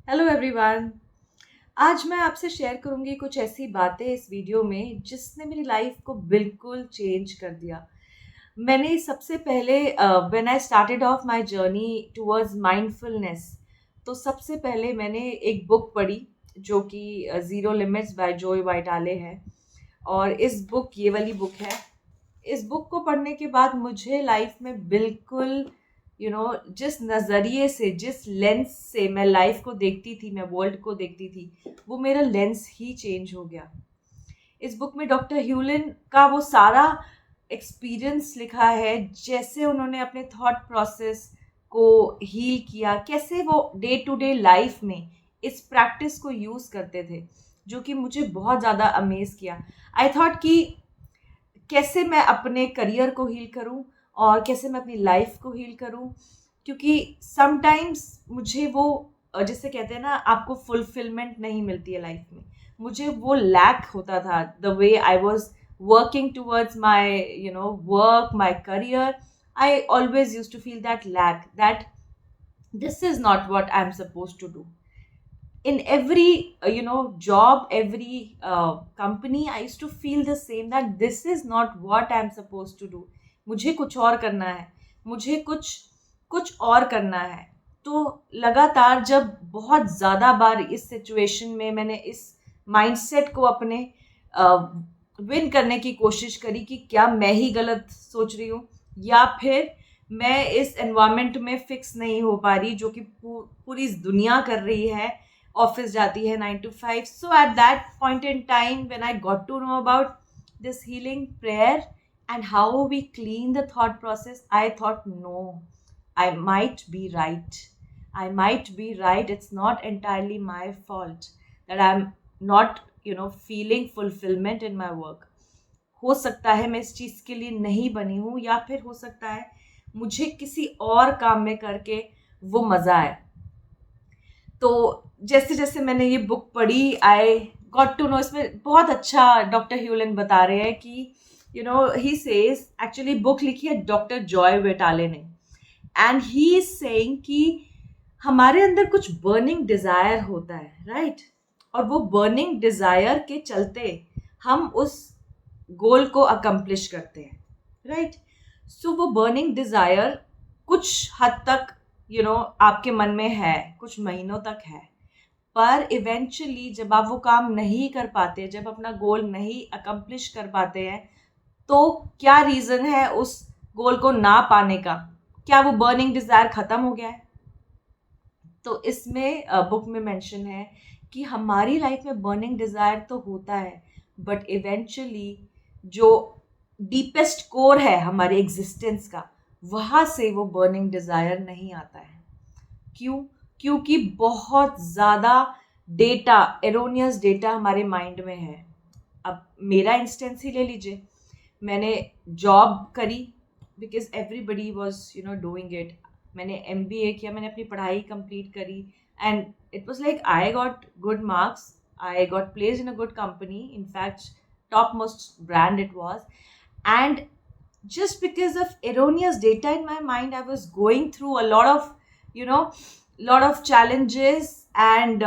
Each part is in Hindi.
Hello everyone. आज मैं आपसे शेयर करूंगी कुछ ऐसी बातें इस वीडियो में जिसने मेरी लाइफ को बिल्कुल चेंज कर दिया। मैंने सबसे पहले when I started off my journey towards mindfulness, तो सबसे पहले मैंने एक बुक पढ़ी जो कि ज़ीरो लिमिट्स बाय जोय वाइटाले है। और इस बुक ये वाली बुक है। इस बुक को पढ़ने के बाद मुझे लाइफ में बिल्कुल जिस नज़रिए से, जिस लेंस से मैं लाइफ को देखती थी, मैं वर्ल्ड को देखती थी, वो मेरा लेंस ही चेंज हो गया। इस बुक में डॉक्टर ह्यूलिन का वो सारा एक्सपीरियंस लिखा है, जैसे उन्होंने अपने थॉट प्रोसेस को हील किया, कैसे वो डे टू डे लाइफ में इस प्रैक्टिस को यूज़ करते थे, जो कि मुझे बहुत ज़्यादा अमेज़ किया। आई थॉट कि कैसे मैं अपने करियर को हील करूं और कैसे मैं अपनी लाइफ को हील करूं, क्योंकि समटाइम्स मुझे वो जिसे कहते हैं ना, आपको फुलफिलमेंट नहीं मिलती है लाइफ में। मुझे वो लैक होता था, the way I was working towards my work, my career. I always use to feel that lack, that this is not what I'm supposed to do. In every job, every company, I used to feel the same, that this is not what I'm supposed to do. मुझे कुछ और करना है, मुझे कुछ कुछ और करना है। तो लगातार जब बहुत ज़्यादा बार इस सिचुएशन में मैंने इस माइंडसेट को अपने विन करने की कोशिश करी कि क्या मैं ही गलत सोच रही हूँ, या फिर मैं इस एनवायरनमेंट में फिक्स नहीं हो पा रही जो कि पूरी दुनिया कर रही है, ऑफिस जाती है 9 to 5। So at that point in time when I got to know about this healing prayer and how we clean the thought process, I thought, no, I might be right. I might be right. It's not entirely my fault that I'm not feeling fulfillment in my work. हो सकता है मैं इस चीज़ के लिए नहीं बनी हूँ, या फिर हो सकता है मुझे किसी और काम में करके वो मज़ा आए। तो जैसे जैसे मैंने ये बुक पढ़ी, आई गॉट टू नो, इसमें बहुत अच्छा डॉक्टर ह्यूलिन बता रहे हैं कि ही सेज, एक्चुअली बुक लिखी है डॉक्टर जॉय वेटाले ने, एंड ही इज सेइंग कि हमारे अंदर कुछ बर्निंग डिज़ायर होता है, राइट? और वो बर्निंग डिज़ायर के चलते हम उस गोल को अकम्प्लिश करते हैं, राइट? सो वो बर्निंग डिज़ायर कुछ हद तक आपके मन में है, कुछ महीनों तक है, पर इवेंचुअली जब आप वो काम नहीं कर पाते, जब अपना गोल नहीं अकम्प्लिश कर पाते हैं, तो क्या रीज़न है उस गोल को ना पाने का? क्या वो बर्निंग डिज़ायर ख़त्म हो गया है? तो इसमें बुक में मेंशन है कि हमारी लाइफ में बर्निंग डिज़ायर तो होता है, बट इवेंचुअली जो डीपेस्ट कोर है हमारे एग्जिस्टेंस का, वहाँ से वो बर्निंग डिज़ायर नहीं आता है। क्यों? क्योंकि बहुत ज़्यादा डेटा, एरोनियस डेटा हमारे माइंड में है। अब मेरा इंस्टेंस ही ले लीजिए। मैंने जॉब करी because everybody was doing it. मैंने MBA किया, मैंने अपनी पढ़ाई कंप्लीट करी, and it was like I got good marks, I got placed in a good company, in fact top most brand it was. And just because of erroneous data in my mind, I was going through a lot of lot of challenges, and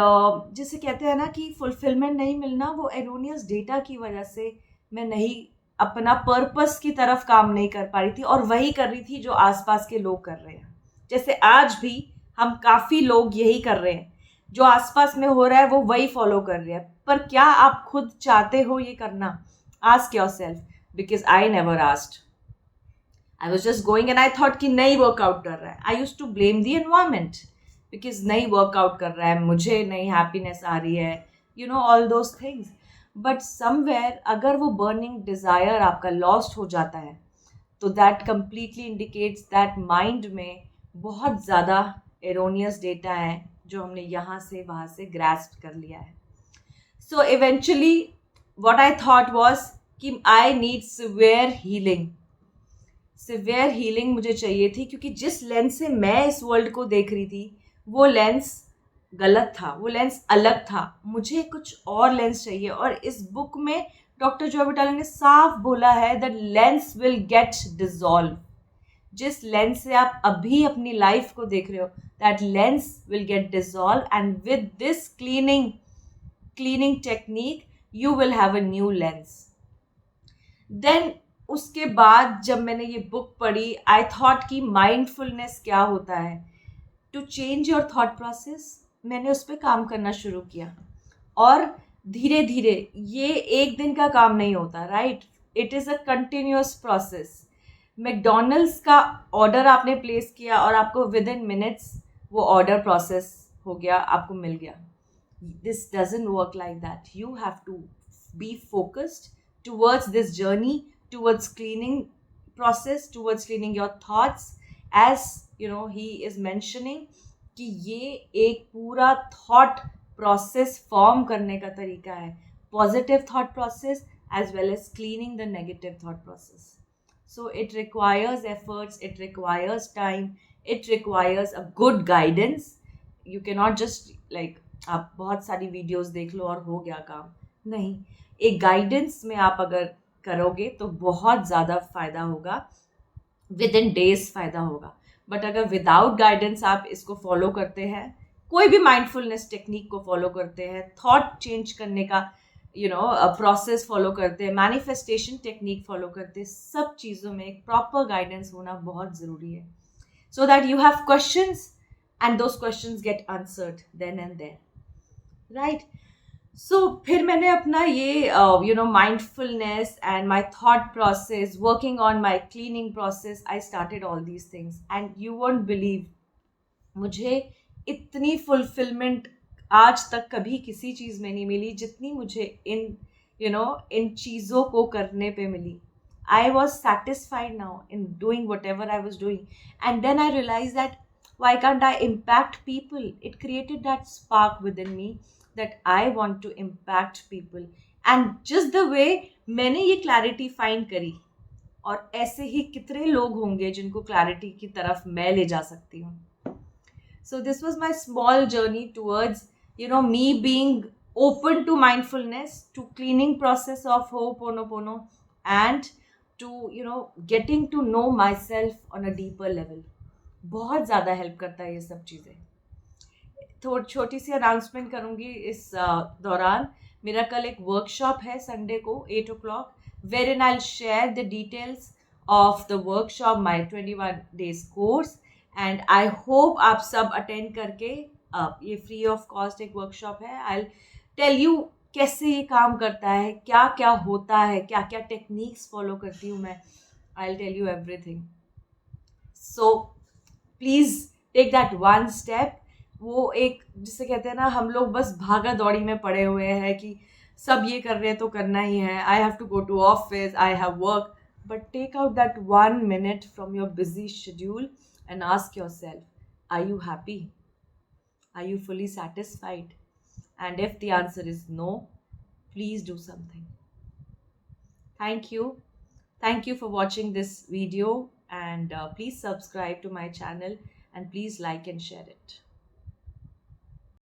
जिसे कहते हैं ना कि fulfillment नहीं मिलना, वो erroneous data की वजह से मैं नहीं, अपना पर्पस की तरफ काम नहीं कर पा रही थी, और वही कर रही थी जो आसपास के लोग कर रहे हैं। जैसे आज भी हम काफ़ी लोग यही कर रहे हैं, जो आसपास में हो रहा है वो वही फॉलो कर रहे हैं, पर क्या आप खुद चाहते हो ये करना? Ask yourself, because I never asked. I was just going and I thought कि नहीं वर्कआउट कर रहा है। I use to blame the environment, because नहीं वर्कआउट कर रहा है, मुझे नहीं हैप्पीनेस आ रही है, all those things. But somewhere अगर वो बर्निंग डिज़ायर आपका लॉस्ट हो जाता है, तो that completely indicates that mind में बहुत ज़्यादा एरोनियस डेटा है जो हमने यहाँ से वहाँ से ग्रास्प कर लिया है। So eventually what I thought was कि I need severe healing. Severe healing मुझे चाहिए थी, क्योंकि जिस लेंस से मैं इस वर्ल्ड को देख रही थी, वो लेंस गलत था, वो लेंस अलग था। मुझे कुछ और लेंस चाहिए, और इस बुक में डॉक्टर जॉय विटाले ने साफ बोला है that lens will get dissolve. जिस लेंस से आप अभी अपनी लाइफ को देख रहे हो, that lens will get dissolve and with this cleaning technique you will have a new lens. Then उसके बाद जब मैंने ये बुक पढ़ी, आई थॉट कि माइंडफुलनेस क्या होता है. To change your thought process, मैंने उस पर काम करना शुरू किया. और धीरे धीरे, ये एक दिन का काम नहीं होता, right? It is a continuous process. McDonald's का ऑर्डर आपने प्लेस किया और आपको विद इन मिनट्स वो ऑर्डर प्रोसेस हो गया, आपको मिल गया. This doesn't work like that. You have to be focused towards this journey, towards cleaning process, towards cleaning your thoughts. As you know, he is mentioning कि ये एक पूरा thought process form करने का तरीका है. Positive thought process as well as cleaning the negative thought process. So it requires efforts, it requires time, it requires a good guidance. You cannot just like आप बहुत सारी वीडियोस देख लो और हो गया काम. नहीं, एक गाइडेंस में आप अगर करोगे तो बहुत ज़्यादा फ़ायदा होगा, विद इन डेज फ़ायदा होगा. बट अगर विदाउट गाइडेंस आप इसको फॉलो करते हैं, कोई भी माइंडफुलनेस टेक्निक को फॉलो करते हैं, थॉट चेंज करने का प्रोसेस फॉलो करते हैं, मैनिफेस्टेशन टेक्निक फॉलो करते हैं, सब चीज़ों में एक प्रॉपर गाइडेंस होना बहुत ज़रूरी है, so that you have questions and those questions get answered then and there, right? So फिर मैंने अपना ये mindfulness and my thought process, working on my cleaning process, I started all these things and you won't believe, मुझे इतनी फुलफिलमेंट आज तक कभी किसी चीज़ में नहीं मिली जितनी मुझे इन चीज़ों को करने पे मिली. I was satisfied now in doing whatever I was doing. And then I realized that why can't I impact people? It created that spark within me that I want to impact people. And just the way मैंने ये clarity find करी, और ऐसे ही कितने लोग होंगे जिनको clarity की तरफ मैं ले जा सकती हूँ. So this was my small journey towards, me being open to mindfulness, to cleaning process of Ho'oponopono, and to getting to know myself on a deeper level. बहुत ज़्यादा हेल्प करता है ये सब चीज़ें. थोड़ी छोटी सी अनाउंसमेंट करूँगी इस दौरान. मेरा कल एक वर्कशॉप है संडे को 8 o'clock, wherein I'll share the details of the workshop, my 21 days course, and I hope आप सब अटेंड करके, ये फ्री ऑफ कॉस्ट एक वर्कशॉप है. आई टेल यू कैसे ये काम करता है, क्या क्या होता है, क्या क्या टेक्निक्स फॉलो करती हूँ मैं. I tell you everything. So please take that one step. वो एक जिसे कहते हैं ना, हम लोग बस भागा दौड़ी में पड़े हुए हैं कि सब ये कर रहे हैं तो करना ही है. I have to go to office, I have work. But take out that 1 minute from your busy schedule and ask yourself, are you happy? Are you fully satisfied? And if the answer is no, please do something. Thank you. Thank you for watching this video, and please subscribe to my channel and please like and share it.